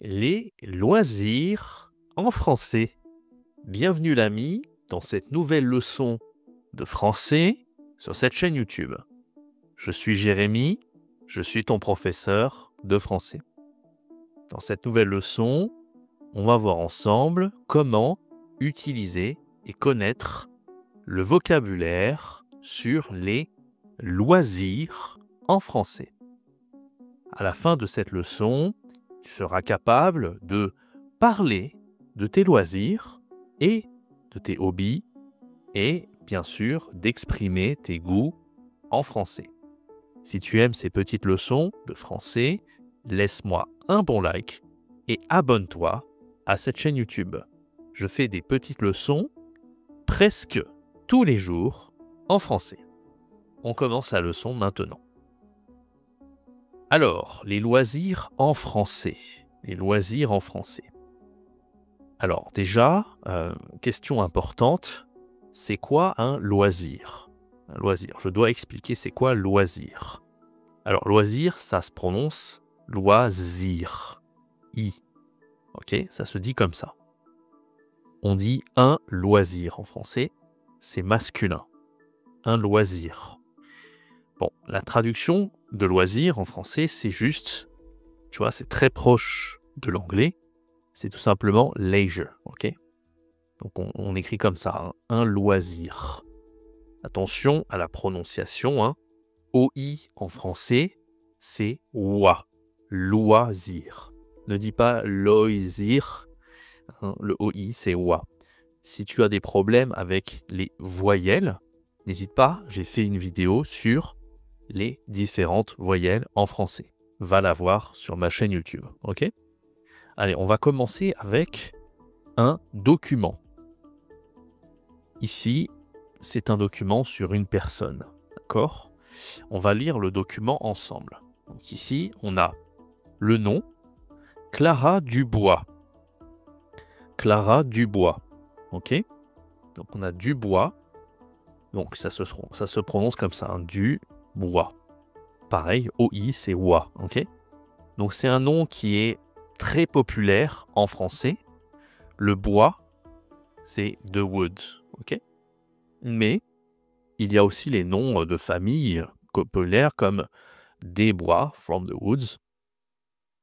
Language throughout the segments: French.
Les loisirs en français. Bienvenue l'ami dans cette nouvelle leçon de français sur cette chaîne YouTube. Je suis Jérémy, je suis ton professeur de français. Dans cette nouvelle leçon, on va voir ensemble comment utiliser et connaître le vocabulaire sur les loisirs en français. À la fin de cette leçon, tu seras capable de parler de tes loisirs et de tes hobbies et bien sûr d'exprimer tes goûts en français. Si tu aimes ces petites leçons de français, laisse-moi un bon like et abonne-toi à cette chaîne YouTube. Je fais des petites leçons presque tous les jours en français. On commence la leçon maintenant. Alors, les loisirs en français. Les loisirs en français. Alors déjà, question importante, c'est quoi un loisir? Un loisir, je dois expliquer c'est quoi loisir. Alors loisir, ça se prononce loisir. I. Ok, ça se dit comme ça. On dit un loisir en français, c'est masculin. Un loisir. Bon, la traduction de loisir en français, c'est juste, tu vois, c'est très proche de l'anglais. C'est tout simplement leisure, ok? Donc on écrit comme ça, hein, un loisir. Attention à la prononciation, hein. OI en français, c'est OI, loisir. Ne dis pas loisir, hein, le OI c'est OI. Si tu as des problèmes avec les voyelles, n'hésite pas, j'ai fait une vidéo sur les différentes voyelles en français. Va la voir sur ma chaîne YouTube, ok? Allez, on va commencer avec un document. Ici, c'est un document sur une personne, d'accord? On va lire le document ensemble. Donc ici, on a le nom, Clara Dubois. Clara Dubois, ok? Donc on a Dubois, donc ça se prononce comme ça, hein, Dubois. Pareil, OI, c'est OI, ok? Donc c'est un nom qui est très populaire en français. Le bois, c'est the wood, ok? Mais il y a aussi les noms de famille populaires comme Desbois, from the woods.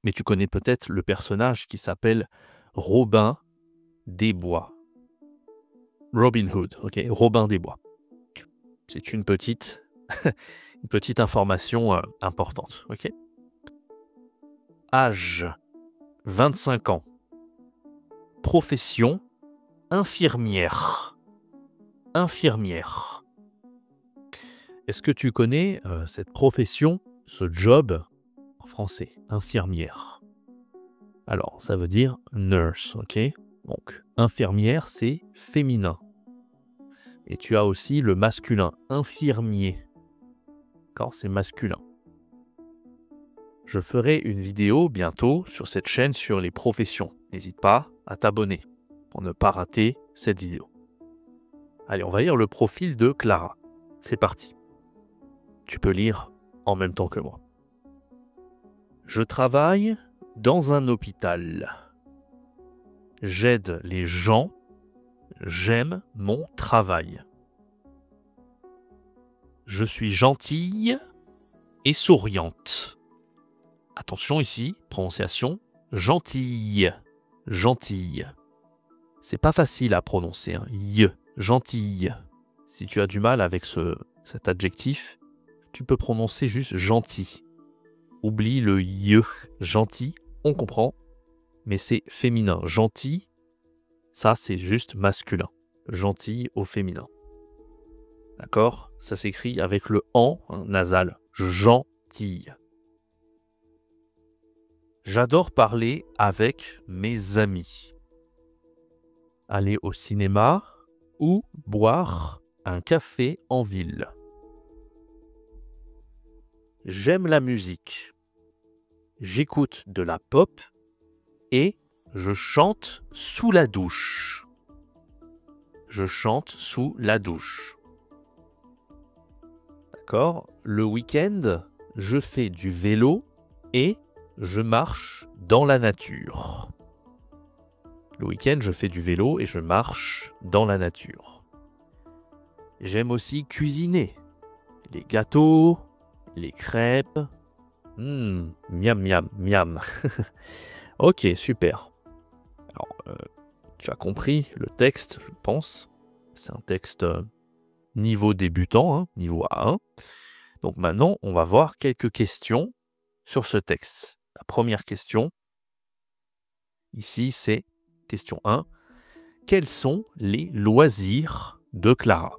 Mais tu connais peut-être le personnage qui s'appelle Robin des Bois. Robin Hood, ok? Robin des Bois. C'est une petite information importante, ok? Âge, 25 ans. Profession, infirmière. Infirmière. Est-ce que tu connais cette profession, ce job en français, infirmière? Alors, ça veut dire nurse, ok? Donc, infirmière, c'est féminin. Et tu as aussi le masculin, infirmier. D'accord, c'est masculin. Je ferai une vidéo bientôt sur cette chaîne sur les professions. N'hésite pas à t'abonner pour ne pas rater cette vidéo. Allez, on va lire le profil de Clara. C'est parti. Tu peux lire en même temps que moi. Je travaille dans un hôpital. J'aide les gens. J'aime mon travail. Je suis gentille et souriante. Attention ici, prononciation, gentille, gentille. C'est pas facile à prononcer, hein. Y, gentille. Si tu as du mal avec cet adjectif, tu peux prononcer juste gentil. Oublie le y, gentil, on comprend, mais c'est féminin. Gentil, ça c'est juste masculin. Gentil au féminin. D'accord? Ça s'écrit avec le en, hein, nasal. Gentille. J'adore parler avec mes amis. Aller au cinéma ou boire un café en ville. J'aime la musique. J'écoute de la pop et je chante sous la douche. Je chante sous la douche. D'accord? Le week-end, je fais du vélo et je marche dans la nature. Le week-end, je fais du vélo et je marche dans la nature. J'aime aussi cuisiner. Les gâteaux, les crêpes. Miam, miam, miam. Ok, super. Alors, tu as compris le texte, je pense. C'est un texte niveau débutant, hein, niveau A1. Donc maintenant, on va voir quelques questions sur ce texte. La première question, ici, c'est question 1. Quels sont les loisirs de Clara?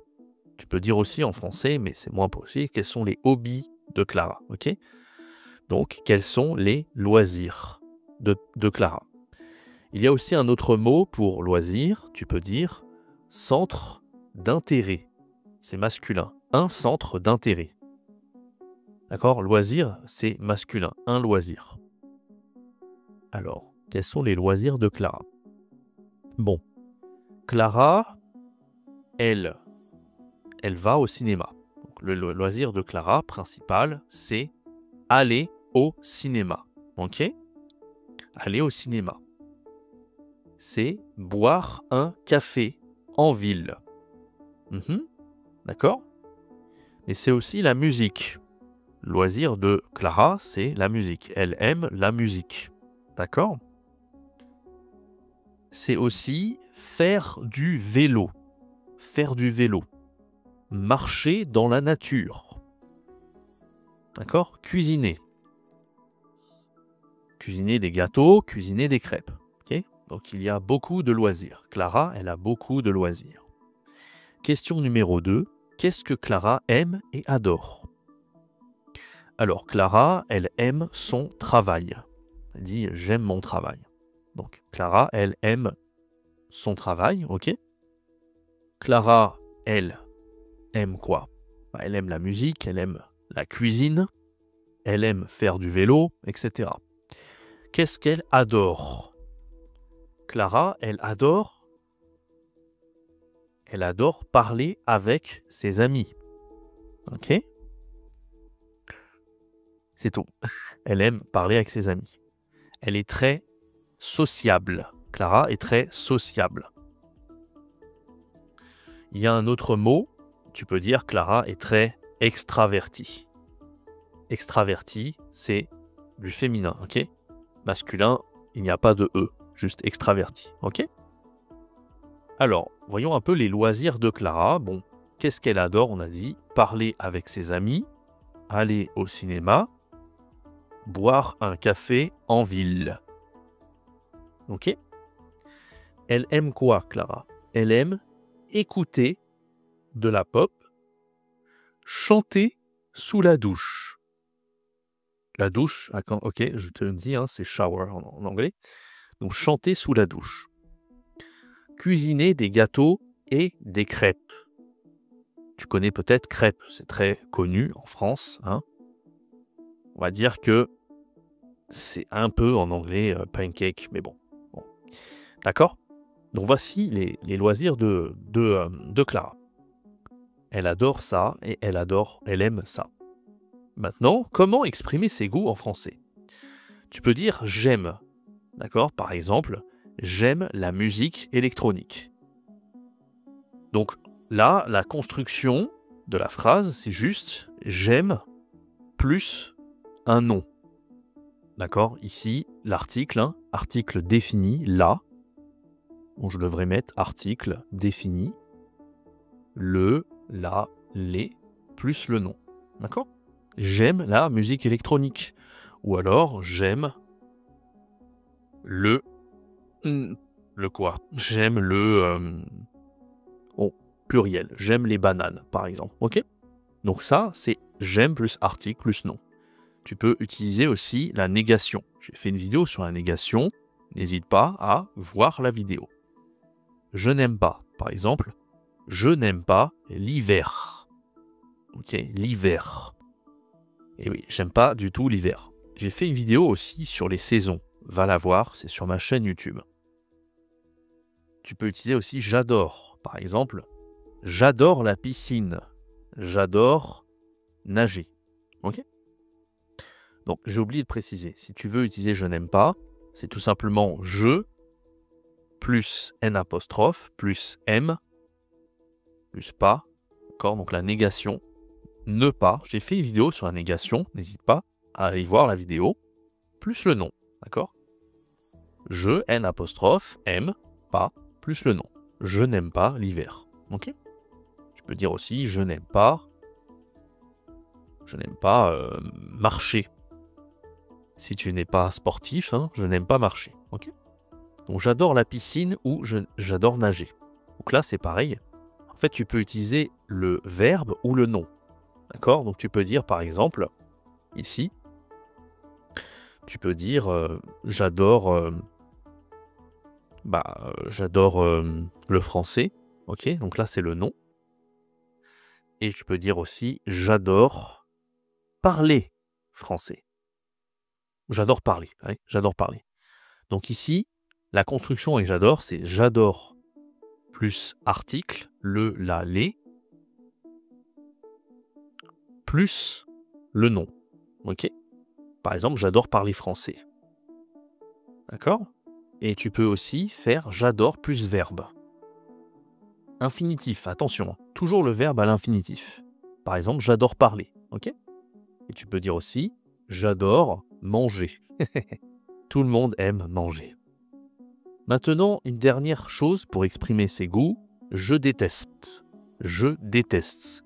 Tu peux dire aussi en français, mais c'est moins possible. Quels sont les hobbies de Clara? Ok. Donc, quels sont les loisirs de Clara? Il y a aussi un autre mot pour loisir. Tu peux dire centre d'intérêt. C'est masculin. Un centre d'intérêt. D'accord? Loisir, c'est masculin. Un loisir. Alors, quels sont les loisirs de Clara? Bon. Clara, elle va au cinéma. Donc, le loisir de Clara principal, c'est aller au cinéma. Ok? Aller au cinéma. C'est boire un café en ville. D'accord? Et c'est aussi la musique. Le loisir de Clara, c'est la musique. Elle aime la musique. D'accord? C'est aussi faire du vélo. Faire du vélo. Marcher dans la nature. D'accord? Cuisiner. Cuisiner des gâteaux, cuisiner des crêpes. Okay? Donc il y a beaucoup de loisirs. Clara, elle a beaucoup de loisirs. Question numéro 2. Qu'est-ce que Clara aime et adore? Alors Clara, elle aime son travail. Elle dit « j'aime mon travail ». Donc Clara, elle aime son travail, ok? Clara, elle aime quoi? Elle aime la musique, elle aime la cuisine, elle aime faire du vélo, etc. Qu'est-ce qu'elle adore? Clara, elle adore parler avec ses amis. Ok? C'est tout. Elle aime parler avec ses amis. Elle est très sociable. Clara est très sociable. Il y a un autre mot, tu peux dire Clara est très extravertie. Extravertie, c'est du féminin, ok? Masculin, il n'y a pas de E, juste extraverti, ok? Alors, voyons un peu les loisirs de Clara. Bon, qu'est-ce qu'elle adore? On a dit parler avec ses amis, aller au cinéma, boire un café en ville. Ok? Elle aime quoi, Clara? Elle aime écouter de la pop, chanter sous la douche. La douche, ok, je te le dis, hein, c'est shower en anglais. Donc chanter sous la douche. Cuisiner des gâteaux et des crêpes. Tu connais peut-être crêpes, c'est très connu en France. Hein. On va dire que c'est un peu en anglais pancake, mais bon. D'accord? Donc voici les loisirs de Clara. Elle adore ça et elle aime ça. Maintenant, comment exprimer ses goûts en français? Tu peux dire j'aime. D'accord? Par exemple, j'aime la musique électronique. Donc là, la construction de la phrase, c'est juste j'aime plus un nom. D'accord? Ici, l'article, hein, article défini, là. Bon, je devrais mettre article défini, le, la, les, plus le nom. D'accord? J'aime la musique électronique. Ou alors, j'aime le quoi? J'aime le pluriel. J'aime les bananes, par exemple. Ok? Donc ça, c'est j'aime plus article plus nom. Tu peux utiliser aussi la négation. J'ai fait une vidéo sur la négation. N'hésite pas à voir la vidéo. Je n'aime pas. Par exemple, je n'aime pas l'hiver. Ok? L'hiver. Et oui, j'aime pas du tout l'hiver. J'ai fait une vidéo aussi sur les saisons. Va la voir, c'est sur ma chaîne YouTube. Tu peux utiliser aussi j'adore. Par exemple, j'adore la piscine. J'adore nager. Ok? Donc, j'ai oublié de préciser. Si tu veux utiliser je n'aime pas, c'est tout simplement je plus N apostrophe plus M plus pas. D'accord? Donc, la négation. Ne pas. J'ai fait une vidéo sur la négation. N'hésite pas à aller voir la vidéo. Plus le nom. D'accord? Je, N apostrophe, M, pas, plus le nom. Je n'aime pas l'hiver. Ok? Tu peux dire aussi je n'aime pas marcher. Si tu n'es pas sportif, hein, je n'aime pas marcher. Ok? Donc j'adore la piscine ou j'adore nager. Donc là c'est pareil. En fait tu peux utiliser le verbe ou le nom. D'accord? Donc tu peux dire par exemple, ici, tu peux dire j'adore le français. Ok? Donc là c'est le nom. Et tu peux dire aussi j'adore parler français. J'adore parler. Allez, j'adore parler. Donc ici, la construction avec j'adore, c'est j'adore plus article, le, la, les, plus le nom. Ok? Par exemple, j'adore parler français. D'accord? Et tu peux aussi faire j'adore plus verbe. Infinitif, attention, toujours le verbe à l'infinitif. Par exemple, j'adore parler. Ok? Et tu peux dire aussi j'adore manger. Tout le monde aime manger. Maintenant, une dernière chose pour exprimer ses goûts, je déteste. Je déteste.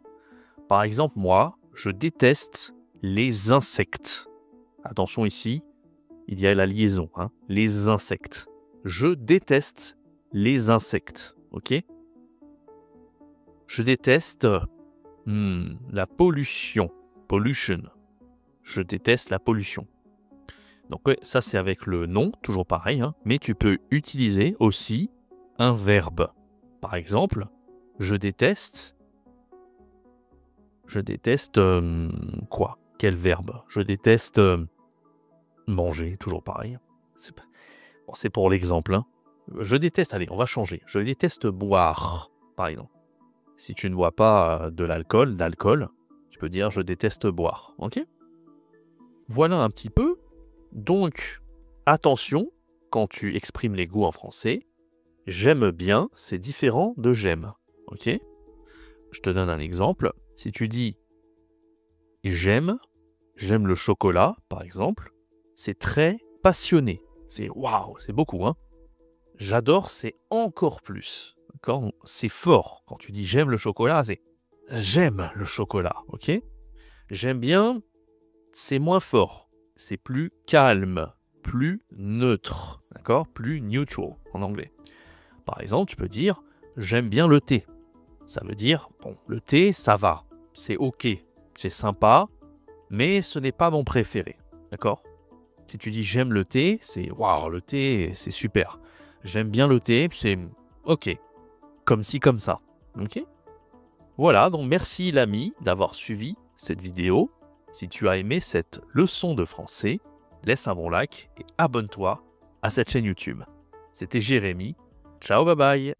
Par exemple, moi, je déteste les insectes. Attention ici, il y a la liaison, hein, les insectes. Je déteste les insectes, ok? Je déteste la pollution. Pollution. Je déteste la pollution. Donc ouais, ça c'est avec le nom, toujours pareil, hein, mais tu peux utiliser aussi un verbe. Par exemple, je déteste quoi? Quel verbe? Je déteste manger, toujours pareil. C'est pour l'exemple. Hein. Je déteste, allez, on va changer. Je déteste boire, par exemple. Si tu ne bois pas d'alcool, tu peux dire je déteste boire. Ok? Voilà un petit peu. Donc, attention, quand tu exprimes les goûts en français, j'aime bien, c'est différent de j'aime. Ok? Je te donne un exemple. Si tu dis j'aime le chocolat, par exemple, c'est très passionné. C'est waouh, c'est beaucoup, hein? J'adore, c'est encore plus. D'accord? C'est fort. Quand tu dis j'aime le chocolat, c'est j'aime le chocolat. Ok? J'aime bien, c'est moins fort. C'est plus calme, plus neutre. D'accord? Plus neutral en anglais. Par exemple, tu peux dire j'aime bien le thé. Ça veut dire, bon, le thé, ça va. C'est ok. C'est sympa, mais ce n'est pas mon préféré. D'accord? Si tu dis j'aime le thé, c'est waouh, le thé, c'est super. J'aime bien le thé, c'est ok. Comme ci, comme ça. Ok? Voilà, donc merci l'ami d'avoir suivi cette vidéo. Si tu as aimé cette leçon de français, laisse un bon like et abonne-toi à cette chaîne YouTube. C'était Jérémy. Ciao, bye bye!